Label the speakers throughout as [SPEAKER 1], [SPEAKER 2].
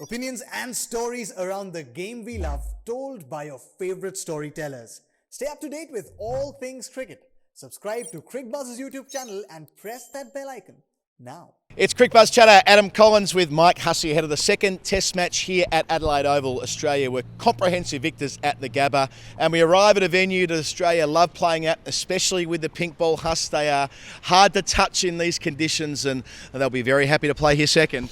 [SPEAKER 1] Opinions and stories around the game we love, told by your favorite storytellers. Stay up to date with all things cricket. Subscribe to Crickbuzz's YouTube channel and press that bell icon now.
[SPEAKER 2] It's Crickbuzz Chatter. Adam Collins with Mike Hussey ahead of the second Test match here at Adelaide Oval. Australia were comprehensive victors at the Gabba, and we arrive at a venue that Australia love playing at, especially with the pink ball. Huss, they are hard to touch in these conditions, and they'll be very happy to play here second.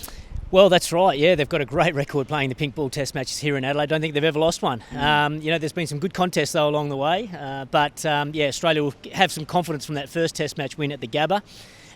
[SPEAKER 3] Well, that's right. Yeah, they've got a great record playing the pink ball Test matches here in Adelaide. I don't think they've ever lost one. There's been some good contests though along the way, but Australia will have some confidence from that first Test match win at the Gabba,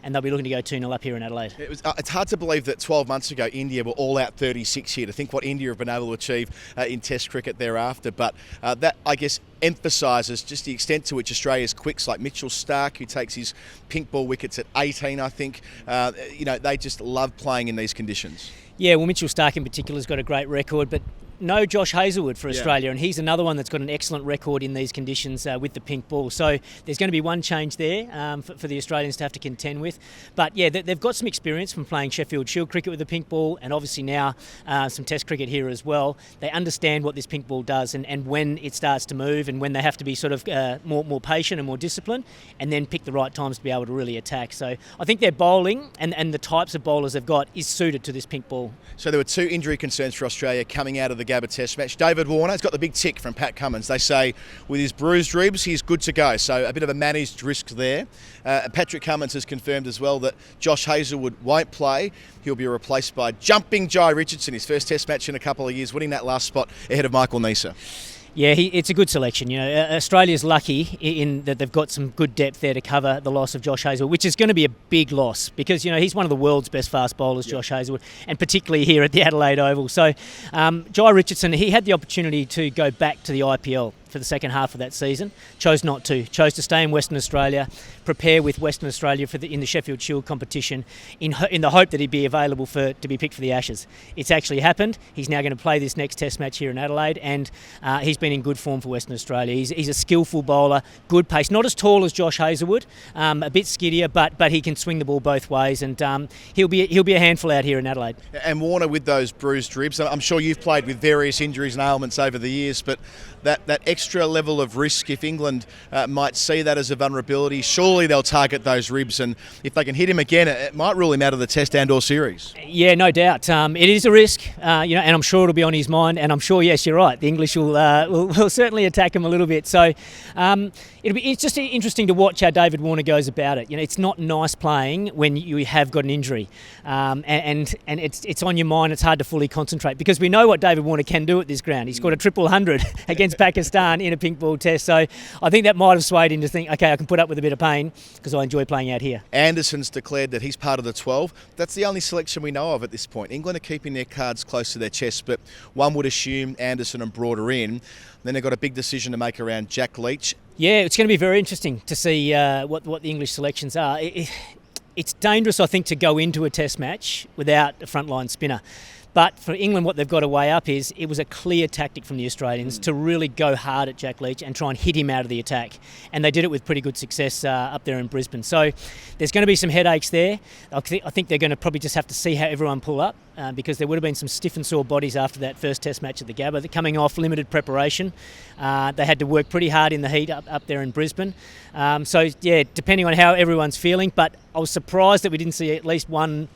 [SPEAKER 3] and they'll be looking to go 2-0 up here in Adelaide.
[SPEAKER 2] It's hard to believe that 12 months ago India were all out 36 here. To think what India have been able to achieve in Test cricket thereafter, but that, I guess, emphasises just the extent to which Australia's quicks like Mitchell Starc, who takes his pink ball wickets at 18, I think, they just love playing in these conditions.
[SPEAKER 3] Yeah, well, Mitchell Starc in particular has got a great record, but no Josh Hazlewood for Australia, and he's another one that's got an excellent record in these conditions with the pink ball. So there's going to be one change there for the Australians to have to contend with. But yeah, they've got some experience from playing Sheffield Shield cricket with the pink ball, and obviously now some Test cricket here as well. They understand what this pink ball does and when it starts to move, and when they have to be sort of more patient and more disciplined, and then pick the right times to be able to really attack. So I think their bowling and the types of bowlers they've got is suited to this pink ball.
[SPEAKER 2] So there were two injury concerns for Australia coming out of the Gabba Test match. David Warner's got the big tick from Pat Cummins. They say with his bruised ribs, he's good to go. So a bit of a managed risk there. Patrick Cummins has confirmed as well that Josh Hazlewood won't play. He'll be replaced by jumping Jai Richardson, his first Test match in a couple of years, winning that last spot ahead of Michael Neser.
[SPEAKER 3] Yeah, it's a good selection. Australia's lucky in that they've got some good depth there to cover the loss of Josh Hazlewood, which is going to be a big loss because he's one of the world's best fast bowlers, Josh Hazlewood, and particularly here at the Adelaide Oval. So, Jai Richardson, he had the opportunity to go back to the IPL for the second half of that season, chose not to, chose to stay in Western Australia, prepare with Western Australia in the Sheffield Shield competition in the hope that he'd be available to be picked for the Ashes. It's actually happened. He's now going to play this next Test match here in Adelaide, and he's been in good form for Western Australia. He's a skillful bowler, good pace, not as tall as Josh Hazlewood, a bit skiddier, but he can swing the ball both ways, and he'll be a handful out here in Adelaide.
[SPEAKER 2] And Warner with those bruised ribs, I'm sure you've played with various injuries and ailments over the years, but that extra level of risk, if England might see that as a vulnerability, surely they'll target those ribs, and if they can hit him again, it might rule him out of the Test and/or series.
[SPEAKER 3] Yeah, no doubt. It is a risk, and I'm sure it'll be on his mind, and I'm sure, yes, you're right, the English will certainly attack him a little bit. So it's just interesting to watch how David Warner goes about it. It's not nice playing when you have got an injury, and it's on your mind. It's hard to fully concentrate because we know what David Warner can do at this ground. He's got a 100 against Pakistan in a pink ball Test. So I think that might have swayed him to think, okay, I can put up with a bit of pain because I enjoy playing out here.
[SPEAKER 2] Anderson's declared that he's part of the 12. That's the only selection we know of at this point. England are keeping their cards close to their chest, but one would assume Anderson and Broad are in. Then they've got a big decision to make around Jack Leach.
[SPEAKER 3] Yeah, it's going to be very interesting to see what the English selections are. It's dangerous, I think, to go into a Test match without a frontline spinner. But for England, what they've got to weigh up is it was a clear tactic from the Australians to really go hard at Jack Leach and try and hit him out of the attack. And they did it with pretty good success up there in Brisbane. So there's going to be some headaches there. I think they're going to probably just have to see how everyone pull up because there would have been some stiff and sore bodies after that first Test match at the Gabba. They're coming off limited preparation. They had to work pretty hard in the heat up there in Brisbane. Depending on how everyone's feeling. But I was surprised that we didn't see at least one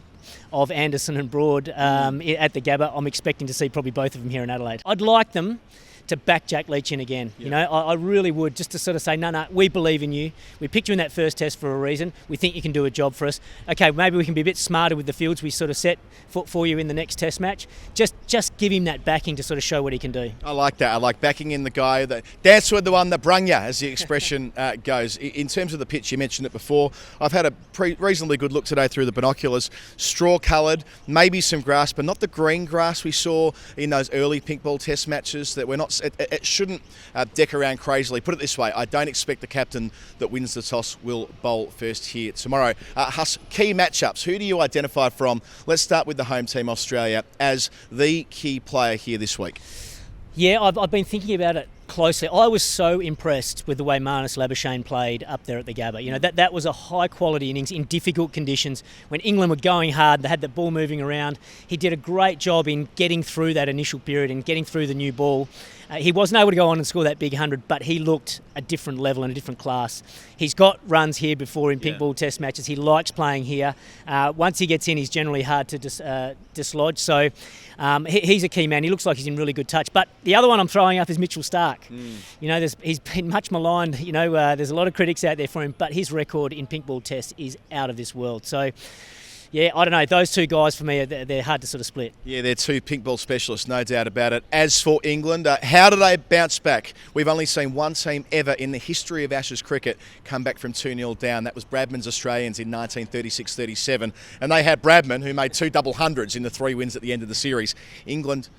[SPEAKER 3] of Anderson and Broad at the Gabba. I'm expecting to see probably both of them here in Adelaide. I'd like them to back Jack Leach in again. I really would, just to sort of say, no, we believe in you. We picked you in that first Test for a reason. We think you can do a job for us. Okay, maybe we can be a bit smarter with the fields we sort of set for you in the next Test match. Just give him that backing to sort of show what he can do.
[SPEAKER 2] I like that. I like backing in the guy that dance with the one that brung ya, as the expression goes. In terms of the pitch, you mentioned it before. I've had a reasonably good look today through the binoculars. Straw-coloured, maybe some grass, but not the green grass we saw in those early pink ball Test matches. That we're not. It shouldn't deck around crazily. Put it this way, I don't expect the captain that wins the toss will bowl first here tomorrow. Huss, key matchups. Who do you identify from? Let's start with the home team, Australia, as the key player here this week.
[SPEAKER 3] Yeah, I've been thinking about it closely. I was so impressed with the way Marnus Labuschagne played up there at the Gabba. You know, that was a high quality innings in difficult conditions. When England were going hard, they had the ball moving around. He did a great job in getting through that initial period and getting through the new ball. He wasn't able to go on and score that big 100, but he looked a different level and a different class. He's got runs here before in pink ball test matches. He likes playing here. Once he gets in, he's generally hard to dislodge. So he's a key man. He looks like he's in really good touch. But the other one I'm throwing up is Mitchell Starc. You know, he's been much maligned. You know, there's a lot of critics out there for him, but his record in pink ball test is out of this world. So, yeah, I don't know. Those two guys for me, they're hard to sort of split.
[SPEAKER 2] Yeah, they're two pink ball specialists, no doubt about it. As for England, how do they bounce back? We've only seen one team ever in the history of Ashes cricket come back from 2-0 down. That was Bradman's Australians in 1936-37. And they had Bradman, who made 2 double hundreds in the 3 wins at the end of the series. England,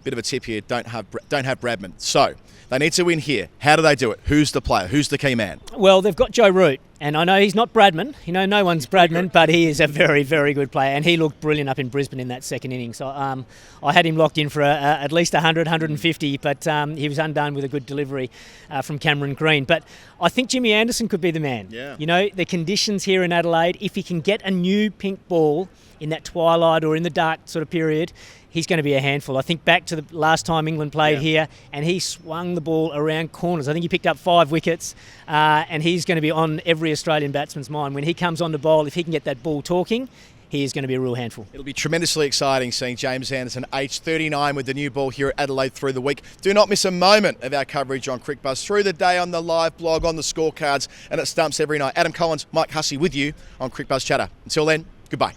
[SPEAKER 2] bit of a tip here, don't have Bradman. So they need to win here. How do they do it? Who's the player? Who's the key man?
[SPEAKER 3] Well, they've got Joe Root, and I know he's not Bradman. You know, no one's Bradman, but he is a very, very good player, and he looked brilliant up in Brisbane in that second innings. So, I had him locked in for at least 100, 150, but he was undone with a good delivery from Cameron Green. But I think Jimmy Anderson could be the man.
[SPEAKER 2] Yeah.
[SPEAKER 3] You know, the conditions here in Adelaide, if he can get a new pink ball in that twilight or in the dark sort of period, he's going to be a handful. I think back to the last time England played here, and he swung the ball around corners. I think he picked up 5 wickets, and he's going to be on every Australian batsman's mind. When he comes on to bowl, if he can get that ball talking, he is going to be a real handful.
[SPEAKER 2] It'll be tremendously exciting seeing James Anderson, age 39, with the new ball here at Adelaide through the week. Do not miss a moment of our coverage on CricBuzz through the day on the live blog, on the scorecards, and at Stumps every night. Adam Collins, Mike Hussey with you on CricBuzz Chatter. Until then, goodbye.